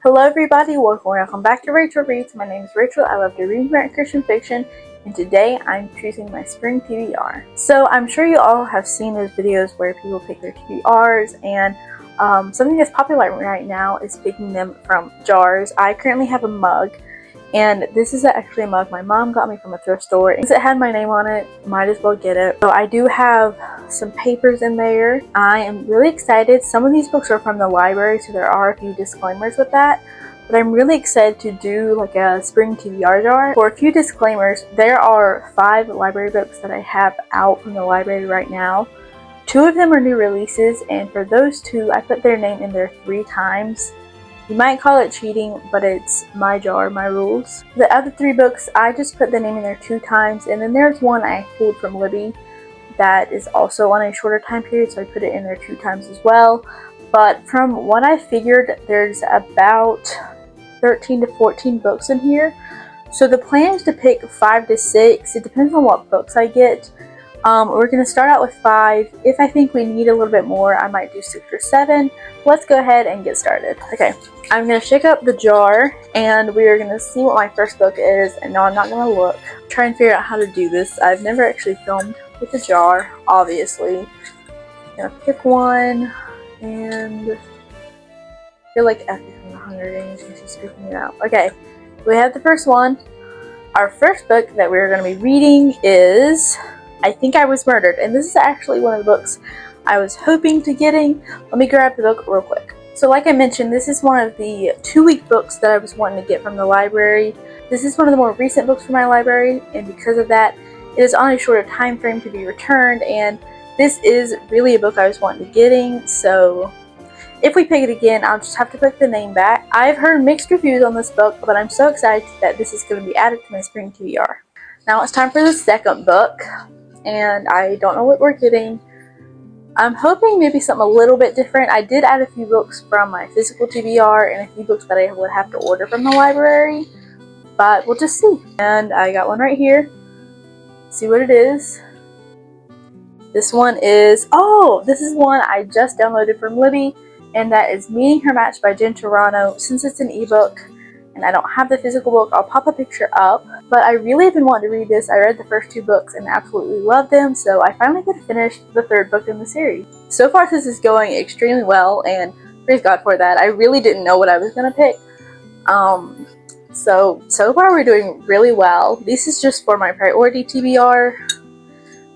Hello everybody, welcome back to Rachel Reads. My name is Rachel. I love to read and Christian fiction, and today I'm choosing my spring TBR. So I'm sure you all have seen those videos where people pick their TBRs, and something that's popular right now is picking them from jars. I currently have a mug, and this is actually a mug my mom got me from a thrift store. Since it had my name on it, might as well get it. So I do have some papers in there. I am really excited. Some of these books are from the library, so there are a few disclaimers with that. But I'm really excited to do like a spring TBR jar. For a few disclaimers, there are 5 library books that I have out from the library right now. 2 of them are new releases, and for those 2, I put their name in there 3 times. You might call it cheating, but it's my jar, my rules. The other 3 books, I just put the name in there 2 times, and then there's one I pulled from Libby that is also on a shorter time period, so I put it in there 2 times as well. But from what I figured, there's about 13 to 14 books in here. So the plan is to pick 5 to 6. It depends on what books I get. We're going to start out with 5. If I think we need a little bit more, I might do 6 or 7. Let's go ahead and get started. Okay, I'm going to shake up the jar, and we are going to see what my first book is. And no, I'm not going to look. Try and figure out how to do this. I've never actually filmed with a jar, obviously. I'm going to pick one, and I feel like Effie from the Hunger Games when she's scooping it out. Okay, we have the first one. Our first book that we're going to be reading is I Think I Was Murdered, and this is actually one of the books I was hoping to getting. Let me grab the book real quick. So like I mentioned, this is one of the 2-week books that I was wanting to get from the library. This is one of the more recent books from my library, and because of that, it is on a shorter time frame to be returned, and this is really a book I was wanting to getting, so if we pick it again, I'll just have to put the name back. I've heard mixed reviews on this book, but I'm so excited that this is going to be added to my spring TBR. Now it's time for the second book, and I don't know what we're getting. I'm hoping maybe something a little bit different. I did add a few books from my physical TBR and a few books that I would have to order from the library, but we'll just see. And I got one right here. Let's see what it is. This one is, this is one I just downloaded from Libby, and that is Meeting Her Match by Jen Turano. Since it's an ebook and I don't have the physical book, I'll pop a picture up. But I really have been wanting to read this. I read the first 2 books and absolutely loved them, so I finally get to finish the 3rd book in the series. So far this is going extremely well, and praise God for that. I really didn't know what I was going to pick. So far we're doing really well. This is just for my priority TBR.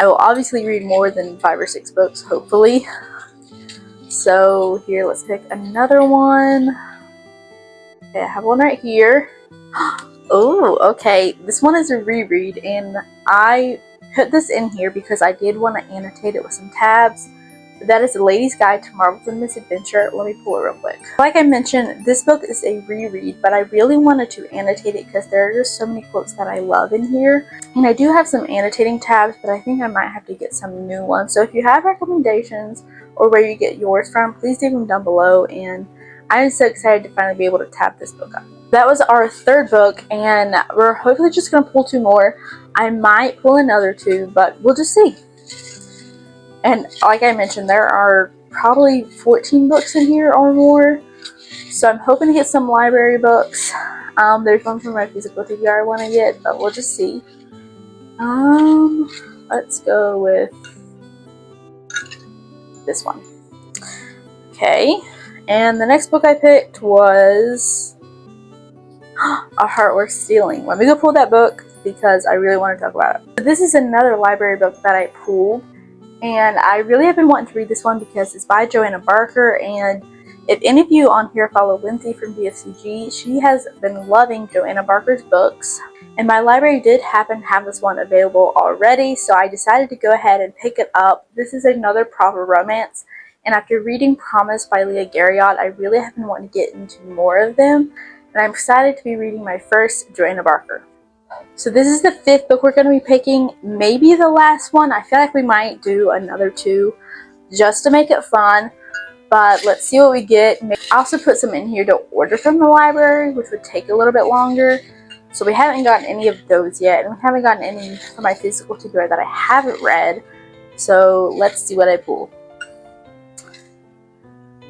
I will obviously read more than 5 or 6 books, hopefully. So here, let's pick another one. Okay, I have one right here. Oh, okay. This one is a reread, and I put this in here because I did want to annotate it with some tabs. That is The Lady's Guide to Marvelous Misadventure. Let me pull it real quick. Like I mentioned, this book is a reread, but I really wanted to annotate it because there are just so many quotes that I love in here. And I do have some annotating tabs, but I think I might have to get some new ones. So if you have recommendations or where you get yours from, please leave them down below. And I'm so excited to finally be able to tab this book up. That was our 3rd book, and we're hopefully just going to pull 2 more. I might pull another 2, but we'll just see. And like I mentioned, there are probably 14 books in here or more, so I'm hoping to get some library books. There's one from my physical TBR I want to get, but we'll just see. Let's go with this one. Okay, and the next book I picked was A Heart Worth Stealing. Let me go pull that book because I really want to talk about it. So this is another library book that I pulled, and I really have been wanting to read this one because it's by Joanna Barker, and if any of you on here follow Lindsay from BFCG, she has been loving Joanna Barker's books, and my library did happen to have this one available already, so I decided to go ahead and pick it up. This is another proper romance, and after reading Promise by Leah Garriott, I really have been wanting to get into more of them, and I'm excited to be reading my first Joanna Barker. So this is the 5th book we're going to be picking, maybe the last one. I feel like we might do another 2 just to make it fun, but let's see what we get. I also put some in here to order from the library, which would take a little bit longer. So we haven't gotten any of those yet, and we haven't gotten any from my physical TBR that I haven't read. So let's see what I pull.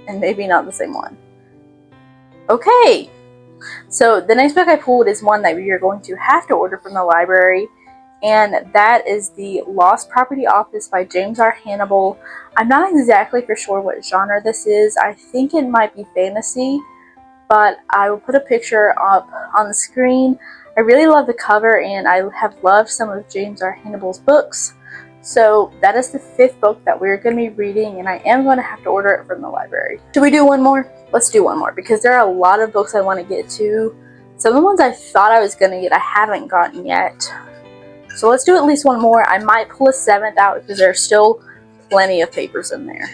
And maybe not the same one. Okay, so the next book I pulled is one that we are going to have to order from the library, and that is The Lost Property Office by James R. Hannibal. I'm not exactly for sure what genre this is. I think it might be fantasy, but I will put a picture up on the screen. I really love the cover, and I have loved some of James R. Hannibal's books. So that is the 5th book that we're going to be reading, and I am going to have to order it from the library. Should we do one more? Let's do one more, because there are a lot of books I want to get to. Some of the ones I thought I was going to get I haven't gotten yet. So let's do at least one more. I might pull a 7th out because there are still plenty of papers in there.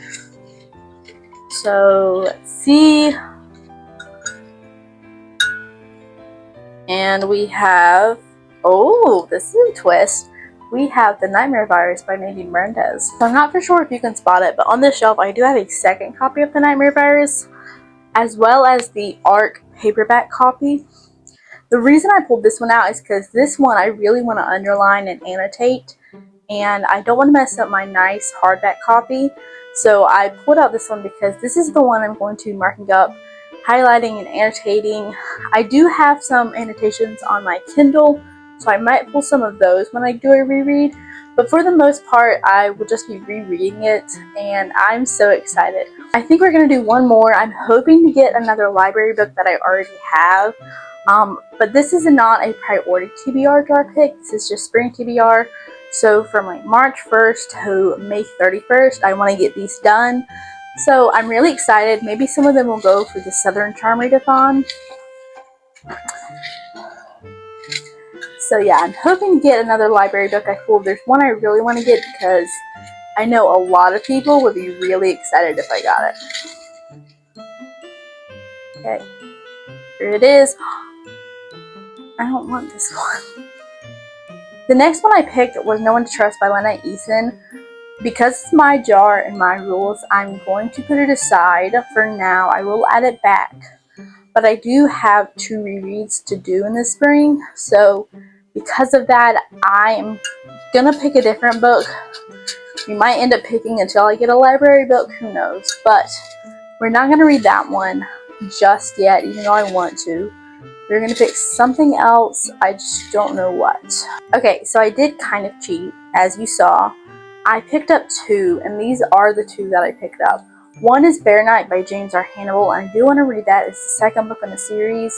So let's see. And we have, oh, this is a twist. We have The Nightmare Virus by Nadine Brandes. So I'm not for sure if you can spot it, but on this shelf I do have a second copy of The Nightmare Virus, as well as the ARC paperback copy. The reason I pulled this one out is because this one I really want to underline and annotate, and I don't want to mess up my nice hardback copy. So I pulled out this one because this is the one I'm going to be marking up, highlighting and annotating. I do have some annotations on my Kindle, so I might pull some of those when I do a reread, but for the most part I will just be rereading it, and I'm so excited. I think we're going to do one more. I'm hoping to get another library book that I already have, but this is not a priority TBR jar pick. This is just spring TBR, so from like March 1st to May 31st I want to get these done. So I'm really excited. Maybe some of them will go for the Southern Charm Readathon. So yeah, I'm hoping to get another library book I pulled. There's one I really want to get because I know a lot of people would be really excited if I got it. Okay, here it is. I don't want this one. The next one I picked was No One to Trust by Lena Eason. Because it's my jar and my rules, I'm going to put it aside for now. I will add it back. But I do have 2 rereads to do in the spring, so because of that, I am gonna pick a different book. You might end up picking until I get a library book, who knows. But we're not gonna read that one just yet, even though I want to. We're gonna pick something else, I just don't know what. Okay, so I did kind of cheat, as you saw. I picked up 2, and these are the 2 that I picked up. One is Bear Night by James R. Hannibal, and I do want to read that. It's the 2nd book in the series,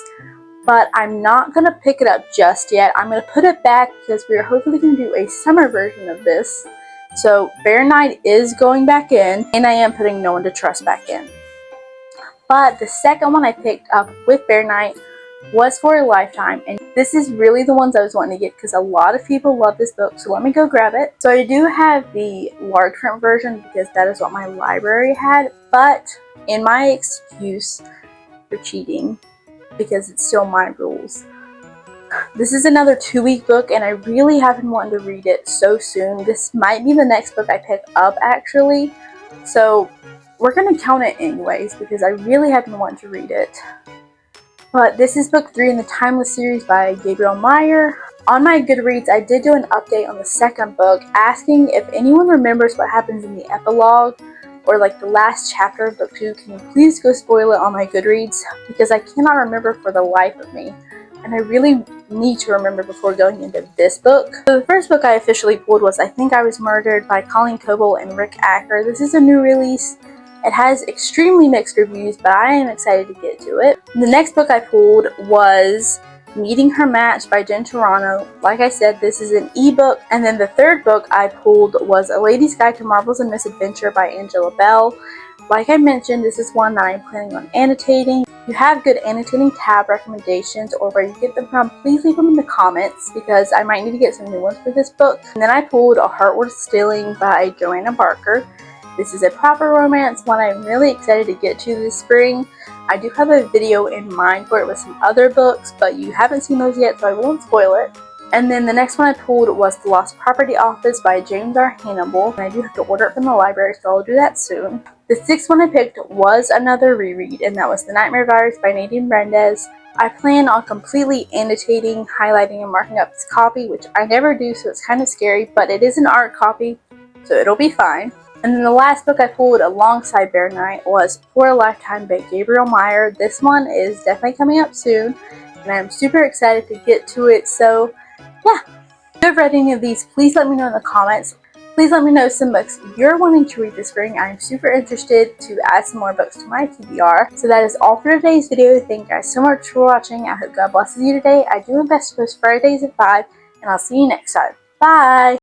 but I'm not going to pick it up just yet. I'm going to put it back because we are hopefully going to do a summer version of this. So Bear Night is going back in, and I am putting No One to Trust back in. But the second one I picked up with Bear Night was for a lifetime, and this is really the ones I was wanting to get because a lot of people love this book, so let me go grab it. So I do have the large print version because that is what my library had, but in my excuse for cheating, because it's still my rules, this is another 2-week book, and I really have been wanting to read it so soon. This might be the next book I pick up, actually, so we're going to count it anyways because I really have been wanting to read it. But this is book 3 in the Timeless series by Gabriel Meyer. On my Goodreads, I did do an update on the 2nd book, asking if anyone remembers what happens in the epilogue, or like the last chapter of book 2. Can you please go spoil it on my Goodreads? Because I cannot remember for the life of me, and I really need to remember before going into this book. So the first book I officially pulled was I Think I Was Murdered by Colleen Coble and Rick Acker. This is a new release. It has extremely mixed reviews, but I am excited to get to it. The next book I pulled was Meeting Her Match by Jen Turano. Like I said, this is an ebook. And then the third book I pulled was A Lady's Guide to Marvels and Misadventure by Angela Bell. Like I mentioned, this is one that I'm planning on annotating. If you have good annotating tab recommendations or where you get them from, please leave them in the comments because I might need to get some new ones for this book. And then I pulled A Heart Worth Stealing by Joanna Barker. This is a proper romance, one I'm really excited to get to this spring. I do have a video in mind for it with some other books, but you haven't seen those yet, so I won't spoil it. And then the next one I pulled was The Lost Property Office by James R. Hannibal, and I do have to order it from the library, so I'll do that soon. The 6th one I picked was another reread, and that was The Nightmare Virus by Nadine Brandes. I plan on completely annotating, highlighting, and marking up this copy, which I never do, so it's kind of scary, but it is an art copy, so it'll be fine. And then the last book I pulled alongside Bear Knight was For a Lifetime by Gabriel Meyer. This one is definitely coming up soon, and I'm super excited to get to it. So yeah, if you've read any of these, please let me know in the comments. Please let me know some books you're wanting to read this spring. I'm super interested to add some more books to my TBR. So that is all for today's video. Thank you guys so much for watching. I hope God blesses you today. I do my best to post Fridays at 5, and I'll see you next time. Bye!